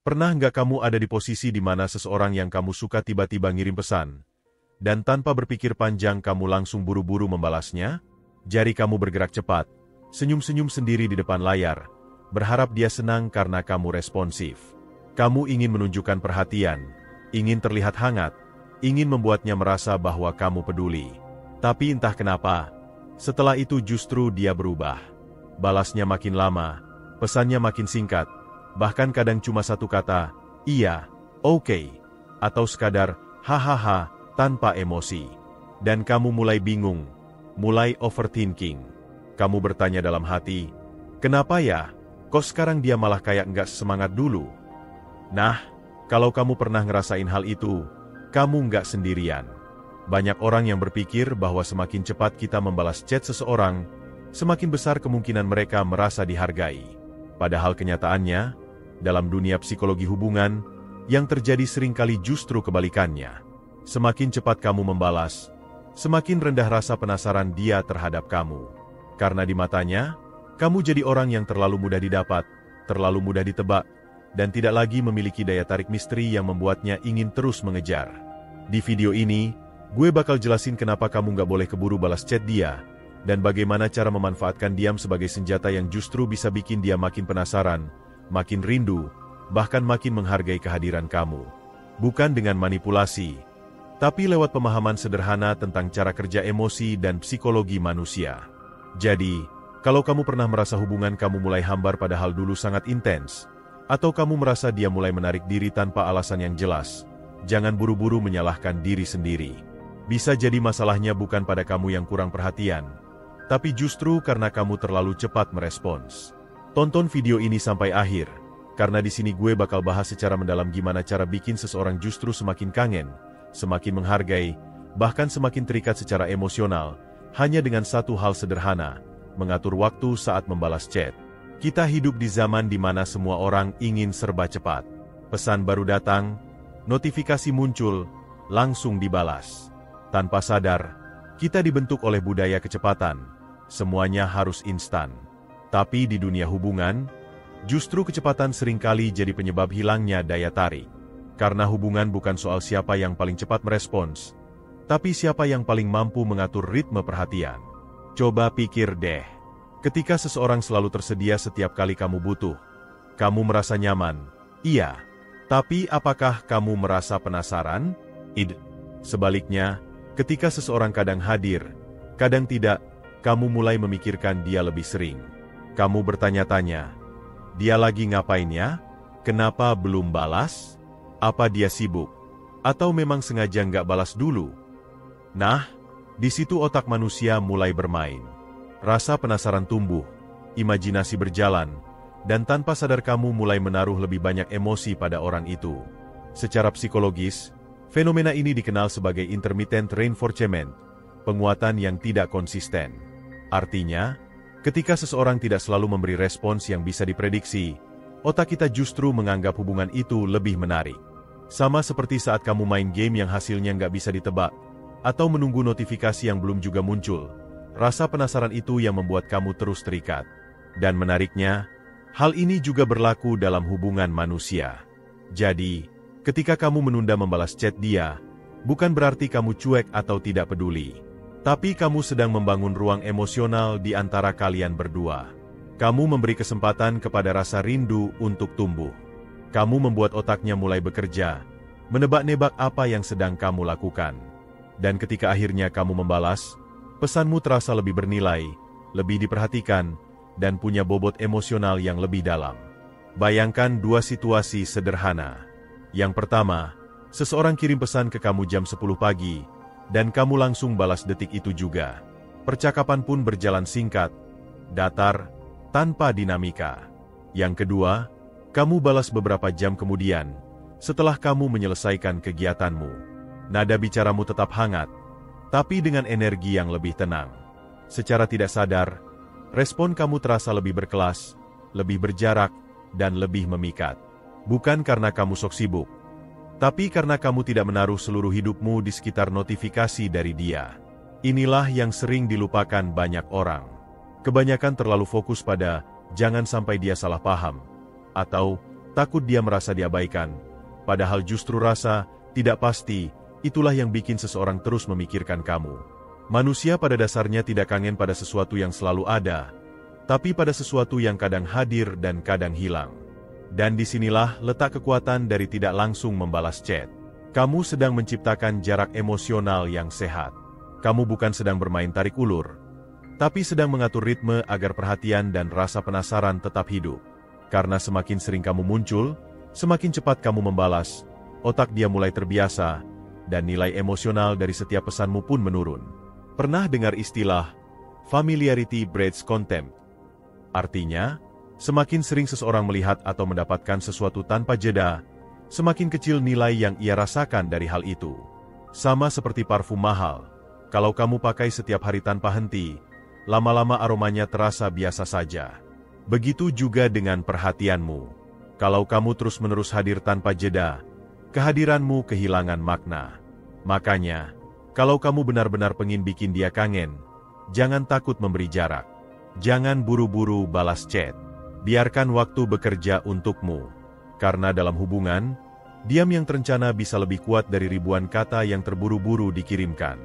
Pernah nggak kamu ada di posisi di mana seseorang yang kamu suka tiba-tiba ngirim pesan, dan tanpa berpikir panjang kamu langsung buru-buru membalasnya? Jari kamu bergerak cepat, senyum-senyum sendiri di depan layar, berharap dia senang karena kamu responsif. Kamu ingin menunjukkan perhatian, ingin terlihat hangat, ingin membuatnya merasa bahwa kamu peduli. Tapi entah kenapa, setelah itu justru dia berubah. Balasnya makin lama, pesannya makin singkat, bahkan kadang cuma satu kata, iya, oke, atau sekadar, hahaha, tanpa emosi. Dan kamu mulai bingung, mulai overthinking. Kamu bertanya dalam hati, kenapa ya, kok sekarang dia malah kayak nggak semangat dulu? Nah, kalau kamu pernah ngerasain hal itu, kamu nggak sendirian. Banyak orang yang berpikir bahwa semakin cepat kita membalas chat seseorang, semakin besar kemungkinan mereka merasa dihargai. Padahal kenyataannya, dalam dunia psikologi hubungan, yang terjadi seringkali justru kebalikannya. Semakin cepat kamu membalas, semakin rendah rasa penasaran dia terhadap kamu. Karena di matanya, kamu jadi orang yang terlalu mudah didapat, terlalu mudah ditebak, dan tidak lagi memiliki daya tarik misteri yang membuatnya ingin terus mengejar. Di video ini, gue bakal jelasin kenapa kamu nggak boleh keburu balas chat dia, dan bagaimana cara memanfaatkan diam sebagai senjata yang justru bisa bikin dia makin penasaran, makin rindu, bahkan makin menghargai kehadiran kamu. Bukan dengan manipulasi, tapi lewat pemahaman sederhana tentang cara kerja emosi dan psikologi manusia. Jadi, kalau kamu pernah merasa hubungan kamu mulai hambar padahal dulu sangat intens, atau kamu merasa dia mulai menarik diri tanpa alasan yang jelas, jangan buru-buru menyalahkan diri sendiri. Bisa jadi masalahnya bukan pada kamu yang kurang perhatian, tapi justru karena kamu terlalu cepat merespons. Tonton video ini sampai akhir, karena di sini gue bakal bahas secara mendalam gimana cara bikin seseorang justru semakin kangen, semakin menghargai, bahkan semakin terikat secara emosional, hanya dengan satu hal sederhana, mengatur waktu saat membalas chat. Kita hidup di zaman di mana semua orang ingin serba cepat. Pesan baru datang, notifikasi muncul, langsung dibalas. Tanpa sadar, kita dibentuk oleh budaya kecepatan. Semuanya harus instan. Tapi di dunia hubungan, justru kecepatan seringkali jadi penyebab hilangnya daya tarik. Karena hubungan bukan soal siapa yang paling cepat merespons, tapi siapa yang paling mampu mengatur ritme perhatian. Coba pikir deh, ketika seseorang selalu tersedia setiap kali kamu butuh, kamu merasa nyaman, iya. Tapi apakah kamu merasa penasaran? Sebaliknya, ketika seseorang kadang hadir, kadang tidak, kamu mulai memikirkan dia lebih sering. Kamu bertanya-tanya, dia lagi ngapain ya? Kenapa belum balas? Apa dia sibuk? Atau memang sengaja nggak balas dulu? Nah, di situ otak manusia mulai bermain. Rasa penasaran tumbuh, imajinasi berjalan, dan tanpa sadar kamu mulai menaruh lebih banyak emosi pada orang itu. Secara psikologis, fenomena ini dikenal sebagai intermittent reinforcement, penguatan yang tidak konsisten. Artinya, ketika seseorang tidak selalu memberi respons yang bisa diprediksi, otak kita justru menganggap hubungan itu lebih menarik. Sama seperti saat kamu main game yang hasilnya nggak bisa ditebak, atau menunggu notifikasi yang belum juga muncul, rasa penasaran itu yang membuat kamu terus terikat. Dan menariknya, hal ini juga berlaku dalam hubungan manusia. Jadi, ketika kamu menunda membalas chat dia, bukan berarti kamu cuek atau tidak peduli. Tapi kamu sedang membangun ruang emosional di antara kalian berdua. Kamu memberi kesempatan kepada rasa rindu untuk tumbuh. Kamu membuat otaknya mulai bekerja, menebak-nebak apa yang sedang kamu lakukan. Dan ketika akhirnya kamu membalas, pesanmu terasa lebih bernilai, lebih diperhatikan, dan punya bobot emosional yang lebih dalam. Bayangkan dua situasi sederhana. Yang pertama, seseorang kirim pesan ke kamu jam 10 pagi, dan kamu langsung balas detik itu juga. Percakapan pun berjalan singkat, datar, tanpa dinamika. Yang kedua, kamu balas beberapa jam kemudian, setelah kamu menyelesaikan kegiatanmu. Nada bicaramu tetap hangat, tapi dengan energi yang lebih tenang. Secara tidak sadar, respon kamu terasa lebih berkelas, lebih berjarak, dan lebih memikat. Bukan karena kamu sok sibuk, tapi karena kamu tidak menaruh seluruh hidupmu di sekitar notifikasi dari dia. Inilah yang sering dilupakan banyak orang. Kebanyakan terlalu fokus pada, jangan sampai dia salah paham, atau, takut dia merasa diabaikan. Padahal justru rasa tidak pasti, itulah yang bikin seseorang terus memikirkan kamu. Manusia pada dasarnya tidak kangen pada sesuatu yang selalu ada, tapi pada sesuatu yang kadang hadir dan kadang hilang. Dan disinilah letak kekuatan dari tidak langsung membalas chat. Kamu sedang menciptakan jarak emosional yang sehat. Kamu bukan sedang bermain tarik ulur, tapi sedang mengatur ritme agar perhatian dan rasa penasaran tetap hidup. Karena semakin sering kamu muncul, semakin cepat kamu membalas, otak dia mulai terbiasa, dan nilai emosional dari setiap pesanmu pun menurun. Pernah dengar istilah, familiarity breeds contempt? Artinya, semakin sering seseorang melihat atau mendapatkan sesuatu tanpa jeda, semakin kecil nilai yang ia rasakan dari hal itu. Sama seperti parfum mahal, kalau kamu pakai setiap hari tanpa henti, lama-lama aromanya terasa biasa saja. Begitu juga dengan perhatianmu. Kalau kamu terus-menerus hadir tanpa jeda, kehadiranmu kehilangan makna. Makanya, kalau kamu benar-benar pengen bikin dia kangen, jangan takut memberi jarak. Jangan buru-buru balas chat. Biarkan waktu bekerja untukmu. Karena dalam hubungan, diam yang terencana bisa lebih kuat dari ribuan kata yang terburu-buru dikirimkan.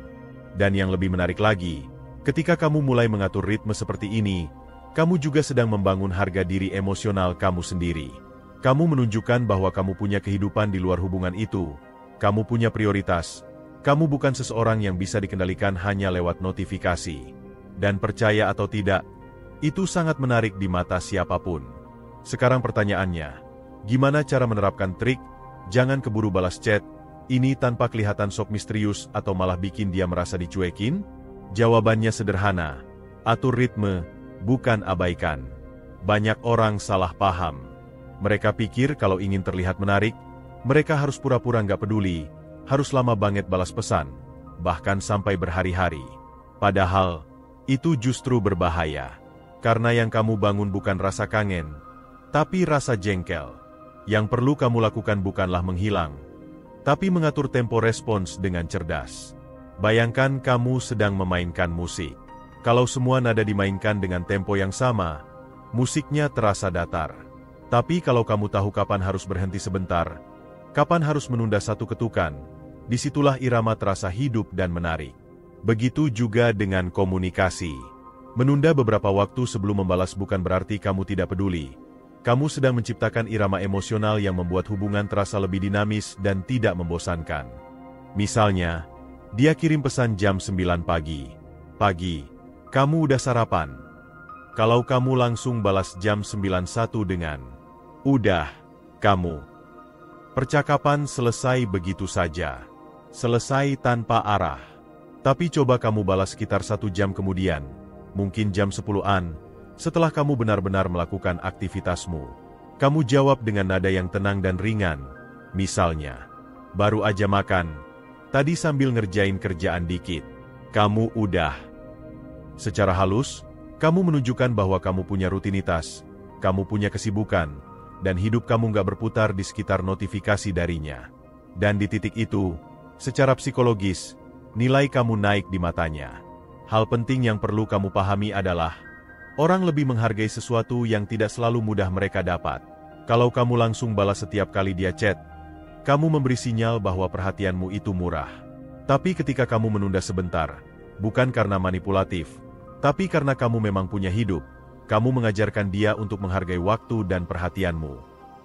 Dan yang lebih menarik lagi, ketika kamu mulai mengatur ritme seperti ini, kamu juga sedang membangun harga diri emosional kamu sendiri. Kamu menunjukkan bahwa kamu punya kehidupan di luar hubungan itu. Kamu punya prioritas. Kamu bukan seseorang yang bisa dikendalikan hanya lewat notifikasi. Dan percaya atau tidak, itu sangat menarik di mata siapapun. Sekarang pertanyaannya, gimana cara menerapkan trik, jangan keburu balas chat, ini tanpa kelihatan sok misterius atau malah bikin dia merasa dicuekin? Jawabannya sederhana, atur ritme, bukan abaikan. Banyak orang salah paham. Mereka pikir kalau ingin terlihat menarik, mereka harus pura-pura nggak peduli, harus lama banget balas pesan, bahkan sampai berhari-hari. Padahal, itu justru berbahaya. Karena yang kamu bangun bukan rasa kangen, tapi rasa jengkel. Yang perlu kamu lakukan bukanlah menghilang, tapi mengatur tempo respons dengan cerdas. Bayangkan kamu sedang memainkan musik. Kalau semua nada dimainkan dengan tempo yang sama, musiknya terasa datar. Tapi kalau kamu tahu kapan harus berhenti sebentar, kapan harus menunda satu ketukan, disitulah irama terasa hidup dan menarik. Begitu juga dengan komunikasi. Menunda beberapa waktu sebelum membalas bukan berarti kamu tidak peduli. Kamu sedang menciptakan irama emosional yang membuat hubungan terasa lebih dinamis dan tidak membosankan. Misalnya, dia kirim pesan jam 9 pagi. Pagi, kamu udah sarapan? Kalau kamu langsung balas jam 91 dengan, udah, kamu. Percakapan selesai begitu saja. Selesai tanpa arah. Tapi coba kamu balas sekitar 1 jam kemudian, mungkin jam 10-an, setelah kamu benar-benar melakukan aktivitasmu. Kamu jawab dengan nada yang tenang dan ringan. Misalnya, baru aja makan, tadi sambil ngerjain kerjaan dikit. Kamu udah. Secara halus, kamu menunjukkan bahwa kamu punya rutinitas, kamu punya kesibukan, dan hidup kamu nggak berputar di sekitar notifikasi darinya. Dan di titik itu, secara psikologis, nilai kamu naik di matanya. Hal penting yang perlu kamu pahami adalah, orang lebih menghargai sesuatu yang tidak selalu mudah mereka dapat. Kalau kamu langsung balas setiap kali dia chat, kamu memberi sinyal bahwa perhatianmu itu murah. Tapi ketika kamu menunda sebentar, bukan karena manipulatif, tapi karena kamu memang punya hidup, kamu mengajarkan dia untuk menghargai waktu dan perhatianmu.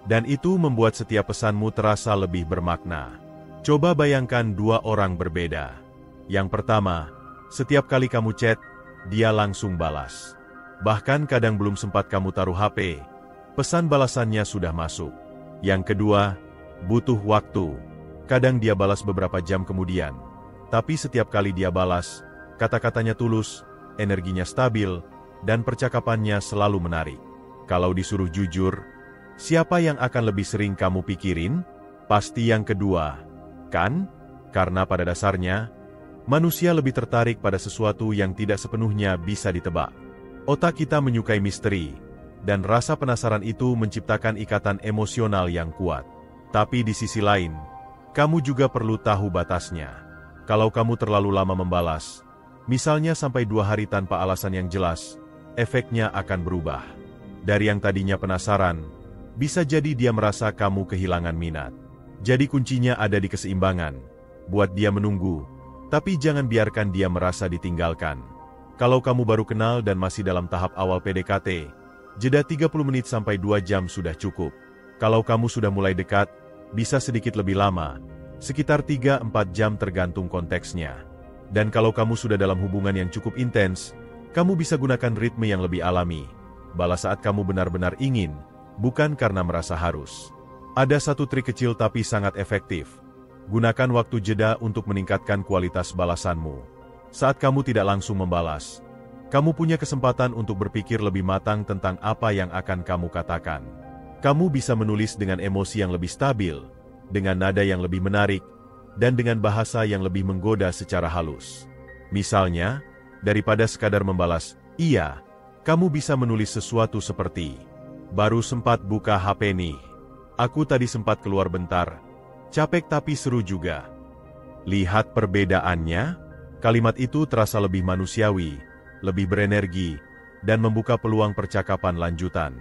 Dan itu membuat setiap pesanmu terasa lebih bermakna. Coba bayangkan 2 orang berbeda. Yang pertama, setiap kali kamu chat, dia langsung balas. Bahkan kadang belum sempat kamu taruh HP, pesan balasannya sudah masuk. Yang kedua, butuh waktu. Kadang dia balas beberapa jam kemudian. Tapi setiap kali dia balas, kata-katanya tulus, energinya stabil, dan percakapannya selalu menarik. Kalau disuruh jujur, siapa yang akan lebih sering kamu pikirin? Pasti yang kedua, kan? Karena pada dasarnya, manusia lebih tertarik pada sesuatu yang tidak sepenuhnya bisa ditebak. Otak kita menyukai misteri, dan rasa penasaran itu menciptakan ikatan emosional yang kuat. Tapi di sisi lain, kamu juga perlu tahu batasnya. Kalau kamu terlalu lama membalas, misalnya sampai 2 hari tanpa alasan yang jelas, efeknya akan berubah. Dari yang tadinya penasaran, Bisa jadi dia merasa kamu kehilangan minat. Jadi kuncinya ada di keseimbangan. Buat dia menunggu, tapi jangan biarkan dia merasa ditinggalkan. Kalau kamu baru kenal dan masih dalam tahap awal PDKT, jeda 30 menit sampai 2 jam sudah cukup. Kalau kamu sudah mulai dekat, bisa sedikit lebih lama, sekitar 3-4 jam tergantung konteksnya. Dan kalau kamu sudah dalam hubungan yang cukup intens, kamu bisa gunakan ritme yang lebih alami. Balas saat kamu benar-benar ingin, bukan karena merasa harus. Ada satu trik kecil tapi sangat efektif. Gunakan waktu jeda untuk meningkatkan kualitas balasanmu. Saat kamu tidak langsung membalas, kamu punya kesempatan untuk berpikir lebih matang tentang apa yang akan kamu katakan. Kamu bisa menulis dengan emosi yang lebih stabil, dengan nada yang lebih menarik, dan dengan bahasa yang lebih menggoda secara halus. Misalnya, daripada sekadar membalas, "Iya," kamu bisa menulis sesuatu seperti, "Baru sempat buka HP nih. Aku tadi sempat keluar bentar. Capek tapi seru juga." Lihat perbedaannya? Kalimat itu terasa lebih manusiawi, lebih berenergi, dan membuka peluang percakapan lanjutan.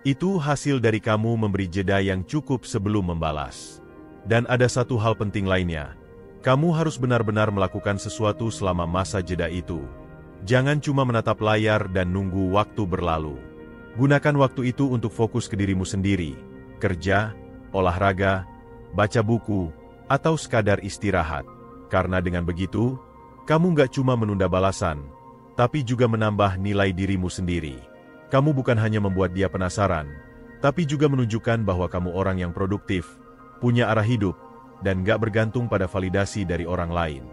Itu hasil dari kamu memberi jeda yang cukup sebelum membalas. Dan ada satu hal penting lainnya. Kamu harus benar-benar melakukan sesuatu selama masa jeda itu. Jangan cuma menatap layar dan nunggu waktu berlalu. Gunakan waktu itu untuk fokus ke dirimu sendiri, kerja, olahraga, baca buku, atau sekadar istirahat. Karena dengan begitu, kamu nggak cuma menunda balasan, tapi juga menambah nilai dirimu sendiri. Kamu bukan hanya membuat dia penasaran, tapi juga menunjukkan bahwa kamu orang yang produktif, punya arah hidup, dan nggak bergantung pada validasi dari orang lain.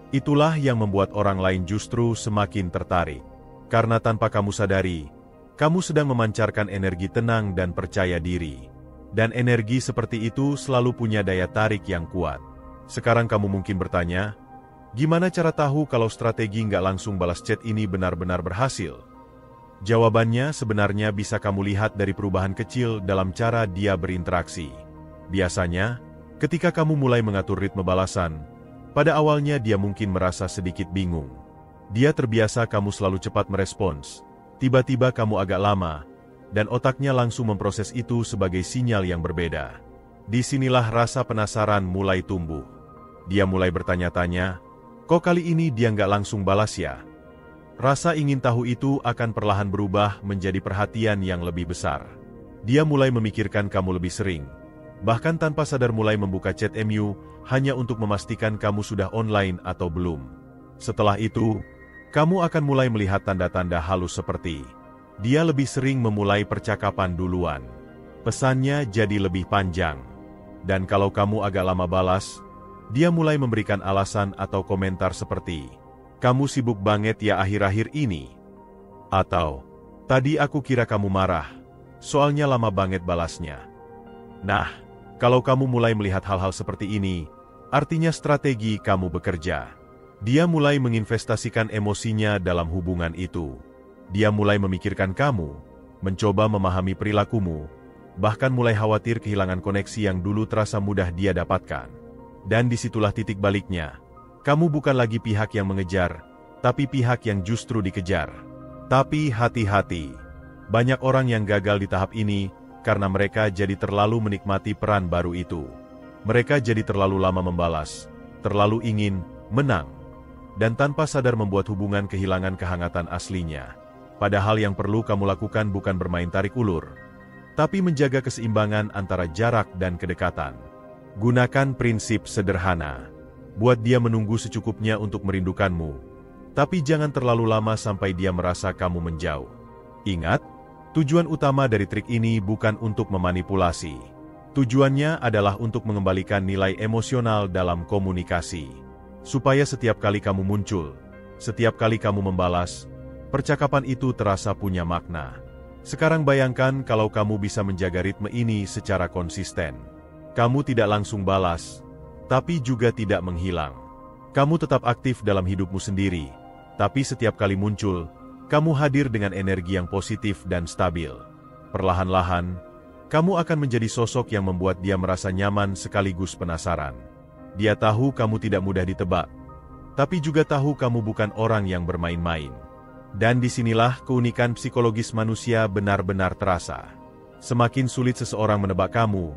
Itulah yang membuat orang lain justru semakin tertarik. Karena tanpa kamu sadari, kamu sedang memancarkan energi tenang dan percaya diri. Dan energi seperti itu selalu punya daya tarik yang kuat. Sekarang kamu mungkin bertanya, gimana cara tahu kalau strategi nggak langsung balas chat ini benar-benar berhasil? Jawabannya sebenarnya bisa kamu lihat dari perubahan kecil dalam cara dia berinteraksi. Biasanya, ketika kamu mulai mengatur ritme balasan, pada awalnya dia mungkin merasa sedikit bingung. Dia terbiasa kamu selalu cepat merespons. Tiba-tiba kamu agak lama, dan otaknya langsung memproses itu sebagai sinyal yang berbeda. Disinilah rasa penasaran mulai tumbuh. Dia mulai bertanya-tanya, kok kali ini dia nggak langsung balas ya? Rasa ingin tahu itu akan perlahan berubah menjadi perhatian yang lebih besar. Dia mulai memikirkan kamu lebih sering, bahkan tanpa sadar mulai membuka chat MU hanya untuk memastikan kamu sudah online atau belum. Setelah itu, kamu akan mulai melihat tanda-tanda halus seperti dia lebih sering memulai percakapan duluan. Pesannya jadi lebih panjang. Dan kalau kamu agak lama balas, dia mulai memberikan alasan atau komentar seperti, "Kamu sibuk banget ya akhir-akhir ini?" Atau, "Tadi aku kira kamu marah, soalnya lama banget balasnya." Nah, kalau kamu mulai melihat hal-hal seperti ini, artinya strategi kamu bekerja. Dia mulai menginvestasikan emosinya dalam hubungan itu. Dia mulai memikirkan kamu, mencoba memahami perilakumu, bahkan mulai khawatir kehilangan koneksi yang dulu terasa mudah dia dapatkan. Dan disitulah titik baliknya. Kamu bukan lagi pihak yang mengejar, tapi pihak yang justru dikejar. Tapi hati-hati. Banyak orang yang gagal di tahap ini karena mereka jadi terlalu menikmati peran baru itu. Mereka jadi terlalu lama membalas, terlalu ingin menang, dan tanpa sadar membuat hubungan kehilangan kehangatan aslinya. Padahal yang perlu kamu lakukan bukan bermain tarik ulur, tapi menjaga keseimbangan antara jarak dan kedekatan. Gunakan prinsip sederhana. Buat dia menunggu secukupnya untuk merindukanmu, tapi jangan terlalu lama sampai dia merasa kamu menjauh. Ingat, tujuan utama dari trik ini bukan untuk memanipulasi. Tujuannya adalah untuk mengembalikan nilai emosional dalam komunikasi. Supaya setiap kali kamu muncul, setiap kali kamu membalas, percakapan itu terasa punya makna. Sekarang bayangkan kalau kamu bisa menjaga ritme ini secara konsisten. Kamu tidak langsung balas, tapi juga tidak menghilang. Kamu tetap aktif dalam hidupmu sendiri, tapi setiap kali muncul, kamu hadir dengan energi yang positif dan stabil. Perlahan-lahan, kamu akan menjadi sosok yang membuat dia merasa nyaman sekaligus penasaran. Dia tahu kamu tidak mudah ditebak, tapi juga tahu kamu bukan orang yang bermain-main. Dan disinilah keunikan psikologis manusia benar-benar terasa. Semakin sulit seseorang menebak kamu,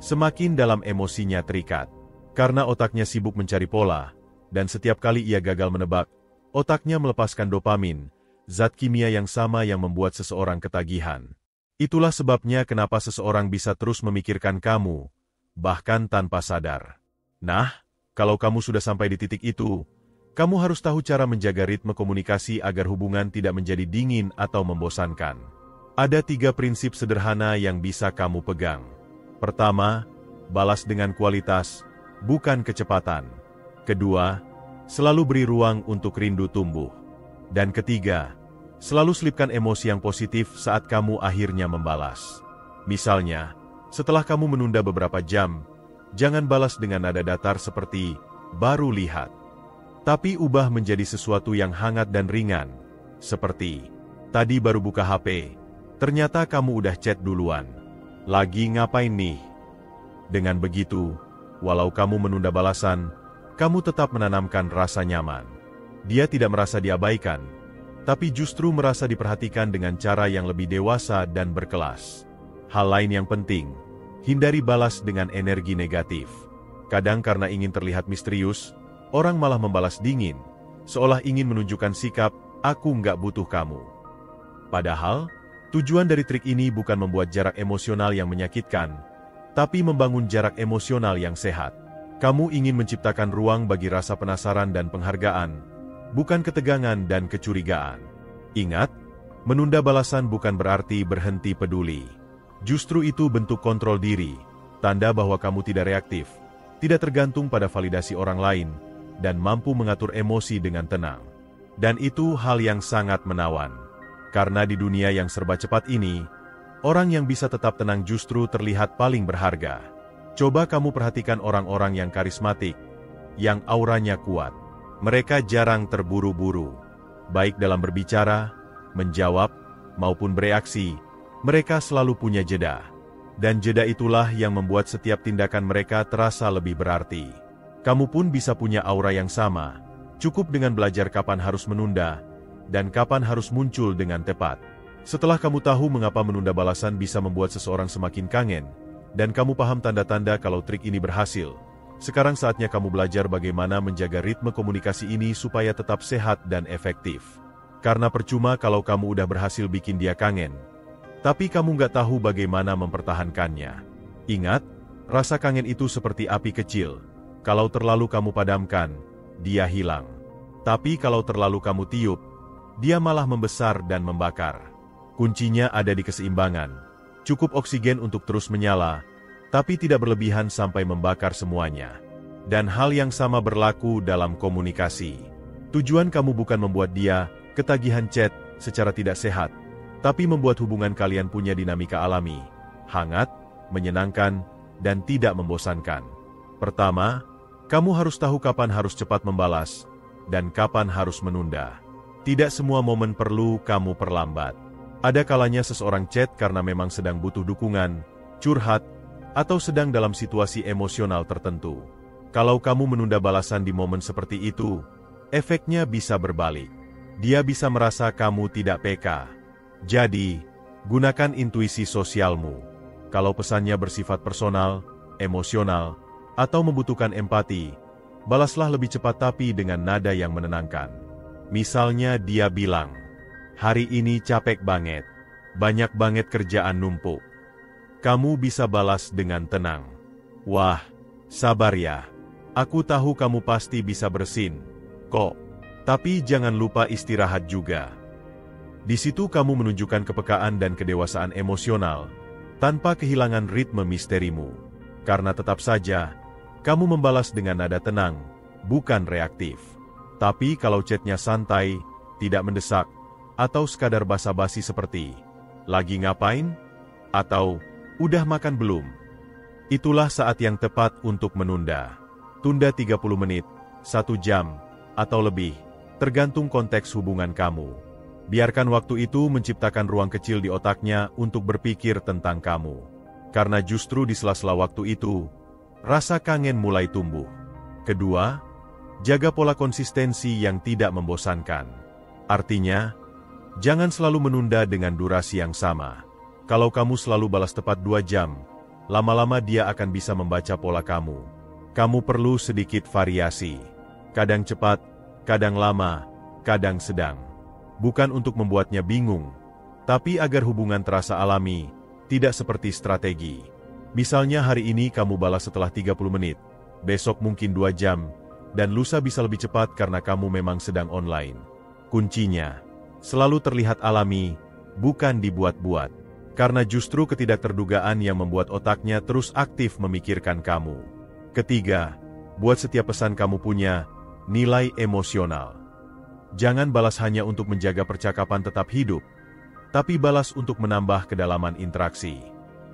semakin dalam emosinya terikat. Karena otaknya sibuk mencari pola, dan setiap kali ia gagal menebak, otaknya melepaskan dopamin, zat kimia yang sama yang membuat seseorang ketagihan. Itulah sebabnya kenapa seseorang bisa terus memikirkan kamu, bahkan tanpa sadar. Nah, kalau kamu sudah sampai di titik itu, kamu harus tahu cara menjaga ritme komunikasi agar hubungan tidak menjadi dingin atau membosankan. Ada 3 prinsip sederhana yang bisa kamu pegang. Pertama, balas dengan kualitas, bukan kecepatan. Kedua, selalu beri ruang untuk rindu tumbuh. Dan ketiga, selalu selipkan emosi yang positif saat kamu akhirnya membalas. Misalnya, setelah kamu menunda beberapa jam, jangan balas dengan nada datar seperti, "Baru lihat." Tapi ubah menjadi sesuatu yang hangat dan ringan, seperti, "Tadi baru buka HP, ternyata kamu udah chat duluan. Lagi ngapain nih?" Dengan begitu, walau kamu menunda balasan, kamu tetap menanamkan rasa nyaman. Dia tidak merasa diabaikan, tapi justru merasa diperhatikan dengan cara yang lebih dewasa dan berkelas. Hal lain yang penting, hindari balas dengan energi negatif. Kadang karena ingin terlihat misterius, orang malah membalas dingin, seolah ingin menunjukkan sikap, "Aku nggak butuh kamu." Padahal, tujuan dari trik ini bukan membuat jarak emosional yang menyakitkan, tapi membangun jarak emosional yang sehat. Kamu ingin menciptakan ruang bagi rasa penasaran dan penghargaan, bukan ketegangan dan kecurigaan. Ingat, menunda balasan bukan berarti berhenti peduli. Justru itu bentuk kontrol diri, tanda bahwa kamu tidak reaktif, tidak tergantung pada validasi orang lain, dan mampu mengatur emosi dengan tenang. Dan itu hal yang sangat menawan. Karena di dunia yang serba cepat ini, orang yang bisa tetap tenang justru terlihat paling berharga. Coba kamu perhatikan orang-orang yang karismatik, yang auranya kuat. Mereka jarang terburu-buru. Baik dalam berbicara, menjawab, maupun bereaksi, mereka selalu punya jeda. Dan jeda itulah yang membuat setiap tindakan mereka terasa lebih berarti. Kamu pun bisa punya aura yang sama, cukup dengan belajar kapan harus menunda, dan kapan harus muncul dengan tepat. Setelah kamu tahu mengapa menunda balasan bisa membuat seseorang semakin kangen, dan kamu paham tanda-tanda kalau trik ini berhasil, sekarang saatnya kamu belajar bagaimana menjaga ritme komunikasi ini supaya tetap sehat dan efektif. Karena percuma kalau kamu udah berhasil bikin dia kangen, tapi kamu nggak tahu bagaimana mempertahankannya. Ingat, rasa kangen itu seperti api kecil. Kalau terlalu kamu padamkan, dia hilang. Tapi kalau terlalu kamu tiup, dia malah membesar dan membakar. Kuncinya ada di keseimbangan. Cukup oksigen untuk terus menyala, tapi tidak berlebihan sampai membakar semuanya. Dan hal yang sama berlaku dalam komunikasi. Tujuan kamu bukan membuat dia ketagihan chat secara tidak sehat, tapi membuat hubungan kalian punya dinamika alami, hangat, menyenangkan, dan tidak membosankan. Pertama, kamu harus tahu kapan harus cepat membalas, dan kapan harus menunda. Tidak semua momen perlu kamu perlambat. Ada kalanya seseorang chat karena memang sedang butuh dukungan, curhat, atau sedang dalam situasi emosional tertentu. Kalau kamu menunda balasan di momen seperti itu, efeknya bisa berbalik. Dia bisa merasa kamu tidak peka. Jadi, gunakan intuisi sosialmu. Kalau pesannya bersifat personal, emosional, atau membutuhkan empati, balaslah lebih cepat tapi dengan nada yang menenangkan. Misalnya dia bilang, "Hari ini capek banget, banyak banget kerjaan numpuk." Kamu bisa balas dengan tenang, "Wah, sabar ya. Aku tahu kamu pasti bisa bersin, kok. Tapi jangan lupa istirahat juga." Di situ kamu menunjukkan kepekaan dan kedewasaan emosional, tanpa kehilangan ritme misterimu. Karena tetap saja, kamu membalas dengan nada tenang, bukan reaktif. Tapi kalau chatnya santai, tidak mendesak, atau sekadar basa-basi seperti, "Lagi ngapain?" atau "Udah makan belum?" Itulah saat yang tepat untuk menunda. Tunda 30 menit, 1 jam, atau lebih, tergantung konteks hubungan kamu. Biarkan waktu itu menciptakan ruang kecil di otaknya untuk berpikir tentang kamu. Karena justru di sela-sela waktu itu, rasa kangen mulai tumbuh. Kedua, jaga pola konsistensi yang tidak membosankan. Artinya, jangan selalu menunda dengan durasi yang sama. Kalau kamu selalu balas tepat 2 jam, lama-lama dia akan bisa membaca pola kamu. Kamu perlu sedikit variasi. Kadang cepat, kadang lama, kadang sedang. Bukan untuk membuatnya bingung, tapi agar hubungan terasa alami, tidak seperti strategi. Misalnya hari ini kamu balas setelah 30 menit, besok mungkin 2 jam, dan lusa bisa lebih cepat karena kamu memang sedang online. Kuncinya, selalu terlihat alami, bukan dibuat-buat. Karena justru ketidakterdugaan yang membuat otaknya terus aktif memikirkan kamu. Ketiga, buat setiap pesan kamu punya nilai emosional. Jangan balas hanya untuk menjaga percakapan tetap hidup, tapi balas untuk menambah kedalaman interaksi.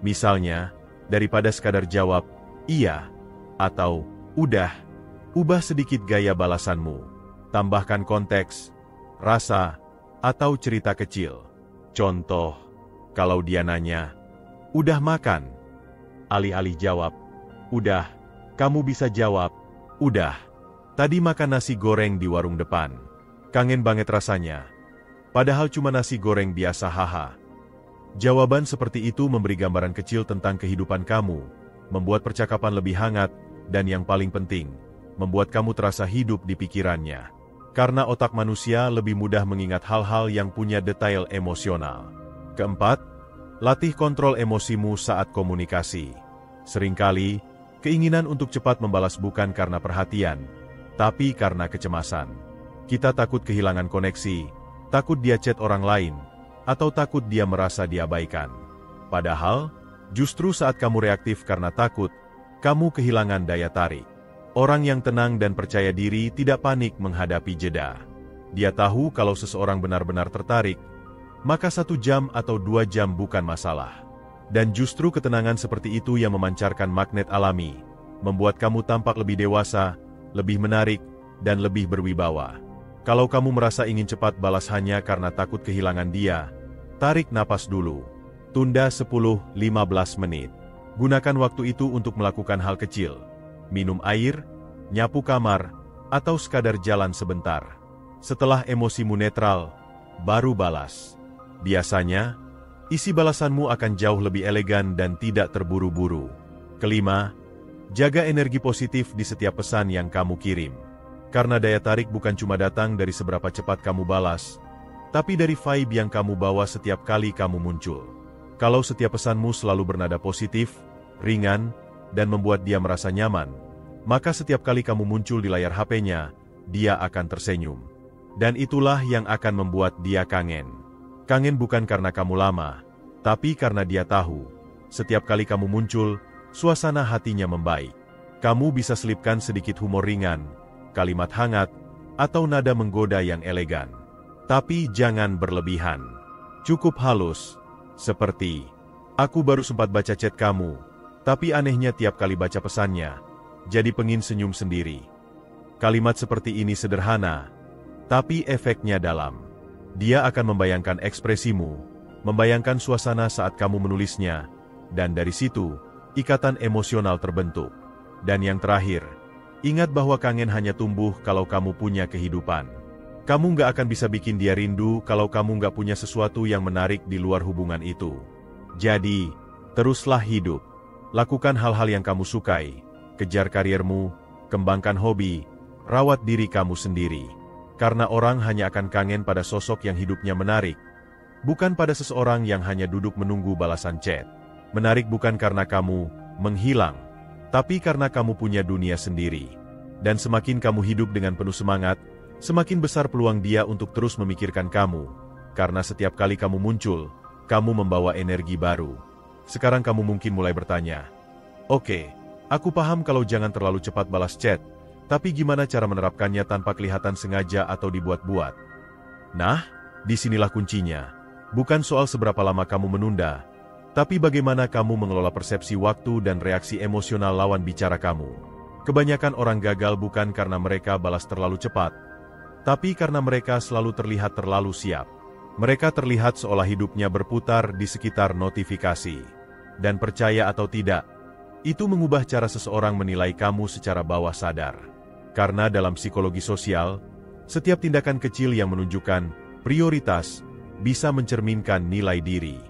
Misalnya, daripada sekadar jawab, iya, atau udah, ubah sedikit gaya balasanmu. Tambahkan konteks, rasa, atau cerita kecil. Contoh, kalau dia nanya, udah makan? Alih-alih jawab, udah, kamu bisa jawab, udah. Tadi makan nasi goreng di warung depan. Kangen banget rasanya. Padahal cuma nasi goreng biasa, haha. Jawaban seperti itu memberi gambaran kecil tentang kehidupan kamu, membuat percakapan lebih hangat, dan yang paling penting, membuat kamu terasa hidup di pikirannya. Karena otak manusia lebih mudah mengingat hal-hal yang punya detail emosional. Keempat, latih kontrol emosimu saat komunikasi. Seringkali, keinginan untuk cepat membalas bukan karena perhatian, tapi karena kecemasan. Kita takut kehilangan koneksi, takut dia chat orang lain, atau takut dia merasa diabaikan. Padahal, justru saat kamu reaktif karena takut, kamu kehilangan daya tarik. Orang yang tenang dan percaya diri tidak panik menghadapi jeda. Dia tahu kalau seseorang benar-benar tertarik, maka 1 jam atau 2 jam bukan masalah. Dan justru ketenangan seperti itu yang memancarkan magnet alami, membuat kamu tampak lebih dewasa, lebih menarik, dan lebih berwibawa. Kalau kamu merasa ingin cepat balas hanya karena takut kehilangan dia, tarik napas dulu. Tunda 10-15 menit. Gunakan waktu itu untuk melakukan hal kecil. Minum air, nyapu kamar, atau sekadar jalan sebentar. Setelah emosimu netral, baru balas. Biasanya, isi balasanmu akan jauh lebih elegan dan tidak terburu-buru. Kelima, jaga energi positif di setiap pesan yang kamu kirim. Karena daya tarik bukan cuma datang dari seberapa cepat kamu balas, tapi dari vibe yang kamu bawa setiap kali kamu muncul. Kalau setiap pesanmu selalu bernada positif, ringan, dan membuat dia merasa nyaman, maka setiap kali kamu muncul di layar HP-nya, dia akan tersenyum. Dan itulah yang akan membuat dia kangen. Kangen bukan karena kamu lama, tapi karena dia tahu, setiap kali kamu muncul, suasana hatinya membaik. Kamu bisa selipkan sedikit humor ringan, kalimat hangat, atau nada menggoda yang elegan. Tapi jangan berlebihan. Cukup halus, seperti, aku baru sempat baca chat kamu, tapi anehnya tiap kali baca pesannya, jadi pengin senyum sendiri. Kalimat seperti ini sederhana, tapi efeknya dalam. Dia akan membayangkan ekspresimu, membayangkan suasana saat kamu menulisnya, dan dari situ, ikatan emosional terbentuk. Dan yang terakhir, ingat bahwa kangen hanya tumbuh kalau kamu punya kehidupan. Kamu nggak akan bisa bikin dia rindu kalau kamu nggak punya sesuatu yang menarik di luar hubungan itu. Jadi, teruslah hidup. Lakukan hal-hal yang kamu sukai, kejar kariermu, kembangkan hobi, rawat diri kamu sendiri. Karena orang hanya akan kangen pada sosok yang hidupnya menarik, bukan pada seseorang yang hanya duduk menunggu balasan chat. Menarik bukan karena kamu menghilang, tapi karena kamu punya dunia sendiri. Dan semakin kamu hidup dengan penuh semangat, semakin besar peluang dia untuk terus memikirkan kamu. Karena setiap kali kamu muncul, kamu membawa energi baru. Sekarang kamu mungkin mulai bertanya, oke, aku paham kalau jangan terlalu cepat balas chat, tapi gimana cara menerapkannya tanpa kelihatan sengaja atau dibuat-buat? Nah, disinilah kuncinya. Bukan soal seberapa lama kamu menunda, tapi bagaimana kamu mengelola persepsi waktu dan reaksi emosional lawan bicara kamu. Kebanyakan orang gagal bukan karena mereka balas terlalu cepat, tapi karena mereka selalu terlihat terlalu siap. Mereka terlihat seolah hidupnya berputar di sekitar notifikasi. Dan percaya atau tidak, itu mengubah cara seseorang menilai kamu secara bawah sadar. Karena dalam psikologi sosial, setiap tindakan kecil yang menunjukkan prioritas bisa mencerminkan nilai diri.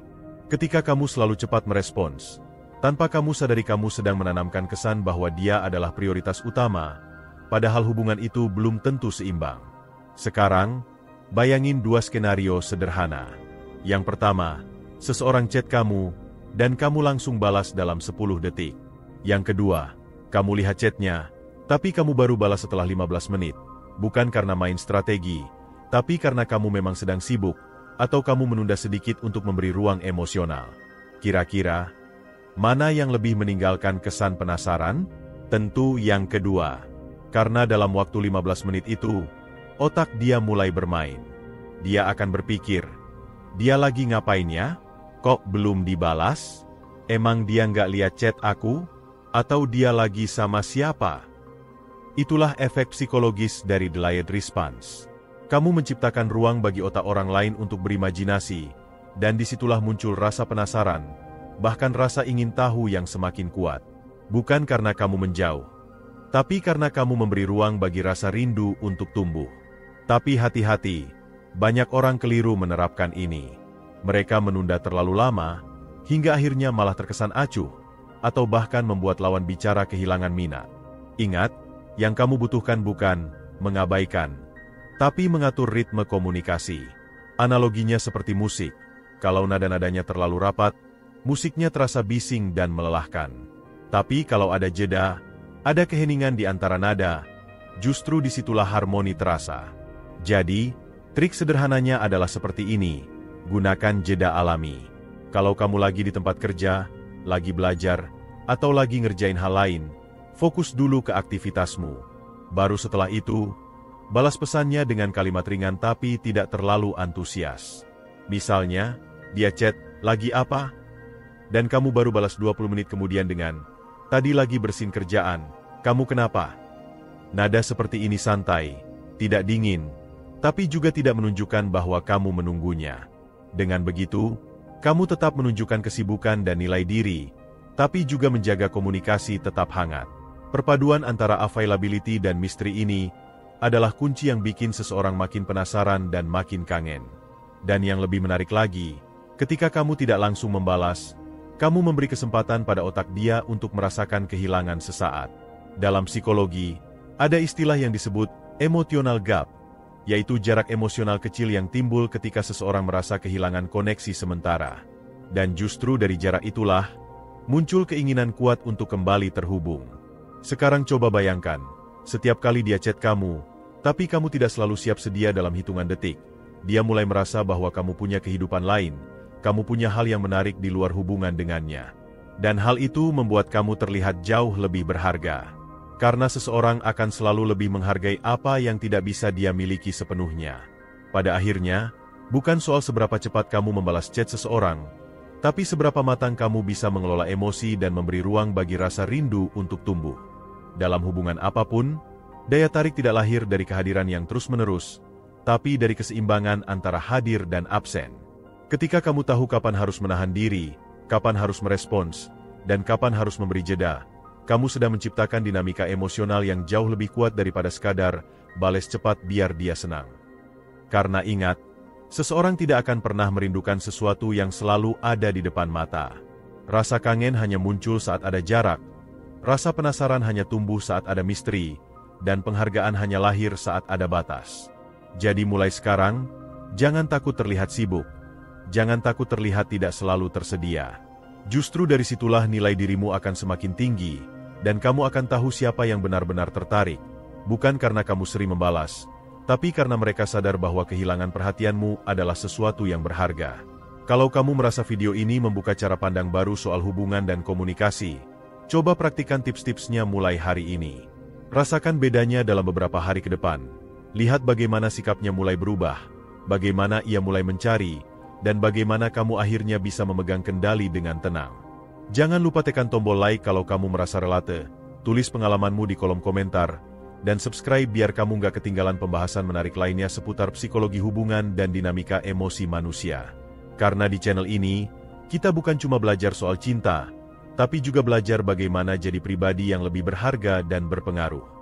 Ketika kamu selalu cepat merespons, tanpa kamu sadari kamu sedang menanamkan kesan bahwa dia adalah prioritas utama, padahal hubungan itu belum tentu seimbang. Sekarang, bayangin dua skenario sederhana. Yang pertama, seseorang chat kamu, dan kamu langsung balas dalam 10 detik. Yang kedua, kamu lihat chatnya, tapi kamu baru balas setelah 15 menit. Bukan karena main strategi, tapi karena kamu memang sedang sibuk, atau kamu menunda sedikit untuk memberi ruang emosional. Kira-kira, mana yang lebih meninggalkan kesan penasaran? Tentu yang kedua. Karena dalam waktu 15 menit itu, otak dia mulai bermain. Dia akan berpikir, dia lagi ngapain ya? Kok belum dibalas? Emang dia nggak lihat chat aku? Atau dia lagi sama siapa? Itulah efek psikologis dari delayed response. Kamu menciptakan ruang bagi otak orang lain untuk berimajinasi, dan disitulah muncul rasa penasaran, bahkan rasa ingin tahu yang semakin kuat. Bukan karena kamu menjauh, tapi karena kamu memberi ruang bagi rasa rindu untuk tumbuh. Tapi hati-hati, banyak orang keliru menerapkan ini. Mereka menunda terlalu lama, hingga akhirnya malah terkesan acuh, atau bahkan membuat lawan bicara kehilangan minat. Ingat, yang kamu butuhkan bukan mengabaikan, tapi mengatur ritme komunikasi. Analoginya seperti musik. Kalau nada-nadanya terlalu rapat, musiknya terasa bising dan melelahkan. Tapi kalau ada jeda, ada keheningan di antara nada, justru disitulah harmoni terasa. Jadi, trik sederhananya adalah seperti ini. Gunakan jeda alami. Kalau kamu lagi di tempat kerja, lagi belajar, atau lagi ngerjain hal lain, fokus dulu ke aktivitasmu. Baru setelah itu, balas pesannya dengan kalimat ringan tapi tidak terlalu antusias. Misalnya, dia chat, "Lagi apa?" Dan kamu baru balas 20 menit kemudian dengan, "Tadi lagi bersihin kerjaan, kamu kenapa?" Nada seperti ini santai, tidak dingin, tapi juga tidak menunjukkan bahwa kamu menunggunya. Dengan begitu, kamu tetap menunjukkan kesibukan dan nilai diri, tapi juga menjaga komunikasi tetap hangat. Perpaduan antara availability dan misteri ini adalah kunci yang bikin seseorang makin penasaran dan makin kangen. Dan yang lebih menarik lagi, ketika kamu tidak langsung membalas, kamu memberi kesempatan pada otak dia untuk merasakan kehilangan sesaat. Dalam psikologi, ada istilah yang disebut emotional gap, yaitu jarak emosional kecil yang timbul ketika seseorang merasa kehilangan koneksi sementara. Dan justru dari jarak itulah, muncul keinginan kuat untuk kembali terhubung. Sekarang coba bayangkan, setiap kali dia chat kamu, tapi kamu tidak selalu siap sedia dalam hitungan detik. Dia mulai merasa bahwa kamu punya kehidupan lain, kamu punya hal yang menarik di luar hubungan dengannya. Dan hal itu membuat kamu terlihat jauh lebih berharga. Karena seseorang akan selalu lebih menghargai apa yang tidak bisa dia miliki sepenuhnya. Pada akhirnya, bukan soal seberapa cepat kamu membalas chat seseorang, tapi seberapa matang kamu bisa mengelola emosi dan memberi ruang bagi rasa rindu untuk tumbuh. Dalam hubungan apapun, daya tarik tidak lahir dari kehadiran yang terus-menerus, tapi dari keseimbangan antara hadir dan absen. Ketika kamu tahu kapan harus menahan diri, kapan harus merespons, dan kapan harus memberi jeda, kamu sedang menciptakan dinamika emosional yang jauh lebih kuat daripada sekadar bales cepat biar dia senang. Karena ingat, seseorang tidak akan pernah merindukan sesuatu yang selalu ada di depan mata. Rasa kangen hanya muncul saat ada jarak, rasa penasaran hanya tumbuh saat ada misteri, dan penghargaan hanya lahir saat ada batas. Jadi mulai sekarang, jangan takut terlihat sibuk. Jangan takut terlihat tidak selalu tersedia. Justru dari situlah nilai dirimu akan semakin tinggi, dan kamu akan tahu siapa yang benar-benar tertarik. Bukan karena kamu sering membalas, tapi karena mereka sadar bahwa kehilangan perhatianmu adalah sesuatu yang berharga. Kalau kamu merasa video ini membuka cara pandang baru soal hubungan dan komunikasi, coba praktikkan tips-tipsnya mulai hari ini. Rasakan bedanya dalam beberapa hari ke depan. Lihat bagaimana sikapnya mulai berubah, bagaimana ia mulai mencari, dan bagaimana kamu akhirnya bisa memegang kendali dengan tenang. Jangan lupa tekan tombol like kalau kamu merasa relate, tulis pengalamanmu di kolom komentar, dan subscribe biar kamu nggak ketinggalan pembahasan menarik lainnya seputar psikologi hubungan dan dinamika emosi manusia. Karena di channel ini, kita bukan cuma belajar soal cinta, tapi juga belajar bagaimana jadi pribadi yang lebih berharga dan berpengaruh.